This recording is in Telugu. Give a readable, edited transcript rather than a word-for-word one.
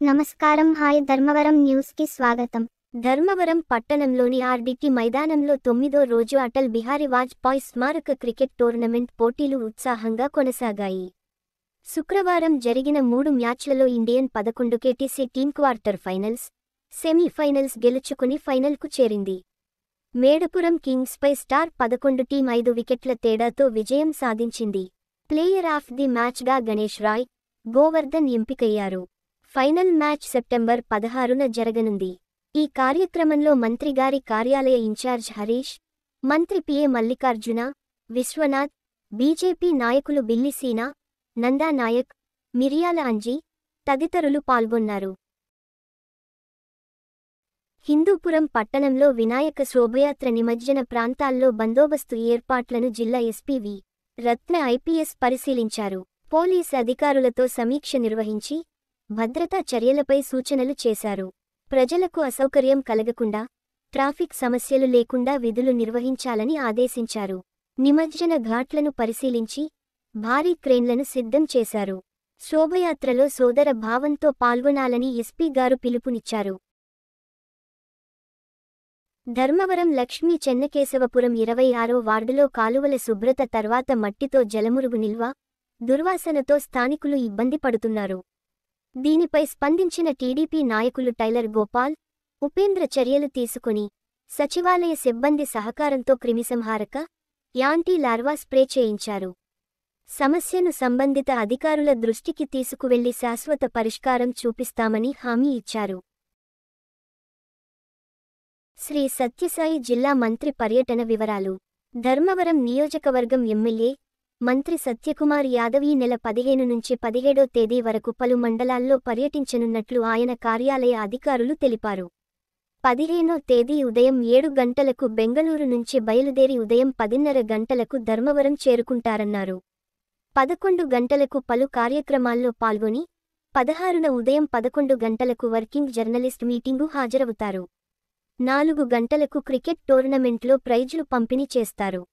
నమస్కారం. హాయ్ ధర్మవరం న్యూస్కి స్వాగతం. ధర్మవరం పట్టణంలోని ఆర్డిటి మైదానంలో 9వ రోజు అటల్ బిహారీ వాజ్పేయి స్మారక క్రికెట్ టోర్నమెంట్ పోటీలు ఉత్సాహంగా కొనసాగాయి. శుక్రవారం జరిగిన 3 మ్యాచ్లలో Indian 11 KTC team quarter finals, semifinals గెలుచుకుని ఫైనల్కు చేరింది. మేడపురం కింగ్స్పై స్టార్ 11 టీం 5 వికెట్ల తేడాతో విజయం సాధించింది. ప్లేయర్ ఆఫ్ ది మ్యాచ్గా గణేష్ రాయ్, గోవర్ధన్ ఎంపికయ్యారు. ఫైనల్ మ్యాచ్ సెప్టెంబర్ 16న జరగనుంది. ఈ కార్యక్రమంలో మంత్రిగారి కార్యాలయ ఇన్ఛార్జ్ హరీష్, మంత్రి పిఏ మల్లికార్జున, విశ్వనాథ్, బీజేపీ నాయకులు బిల్లిసీనా, నందా నాయక్, మిరియాల అంజీ తదితరులు పాల్గొన్నారు. హిందూపురం పట్టణంలో వినాయక శోభయాత్ర నిమజ్జన ప్రాంతాల్లో బందోబస్తు ఏర్పాట్లను జిల్లా ఎస్పీ వి. రత్న ఐపీఎస్ పరిశీలించారు. పోలీస్ అధికారులతో సమీక్ష నిర్వహించి భద్రతా చర్యలపై సూచనలు చేశారు. ప్రజలకు అసౌకర్యం కలగకుండా, ట్రాఫిక్ సమస్యలు లేకుండా విధులు నిర్వహించాలని ఆదేశించారు. నిమజ్జన ఘాట్లను పరిశీలించి భారీ క్రేన్లను సిద్ధం చేశారు. శోభయాత్రలో సోదర భావంతో పాల్గొనాలని ఎస్పీ గారు పిలుపునిచ్చారు. ధర్మవరం లక్ష్మీ చెన్నకేశవపురం 26వ వార్డులో కాలువల శుభ్రత తర్వాత మట్టితో జలమురుగు నిల్వ, దుర్వాసనతో స్థానికులు ఇబ్బంది పడుతున్నారు. దీనిపై స్పందించిన టీడీపీ నాయకులు టైలర్ గోపాల్, ఉపేంద్ర చర్యలు తీసుకుని సచివాలయ సిబ్బంది సహకారంతో క్రిమిసంహారక, యాంటీ లార్వా స్ప్రే చేయించారు. సమస్యను సంబంధిత అధికారుల దృష్టికి తీసుకువెళ్లి శాశ్వత పరిష్కారం చూపిస్తామని హామీ ఇచ్చారు. శ్రీ సత్యసాయి జిల్లా మంత్రి పర్యటన వివరాలు. ధర్మవరం నియోజకవర్గం ఎమ్మెల్యే, మంత్రి సత్యకుమార్ యాదవ్ ఈ నెల 15 నుంచి 17వ తేదీ వరకు పలు మండలాల్లో పర్యటించనున్నట్లు ఆయన కార్యాలయ అధికారులు తెలిపారు. 15వ తేదీ ఉదయం 7 గంటలకు బెంగళూరు నుంచి బయలుదేరి ఉదయం 10:30 గంటలకు ధర్మవరం చేరుకుంటారన్నారు. 11 గంటలకు పలు కార్యక్రమాల్లో పాల్గొని 16న ఉదయం 11 గంటలకు వర్కింగ్ జర్నలిస్ట్ మీటింగు హాజరవుతారు. 4 గంటలకు క్రికెట్ టోర్నమెంట్లో ప్రైజ్లు పంపిణీ చేస్తారు.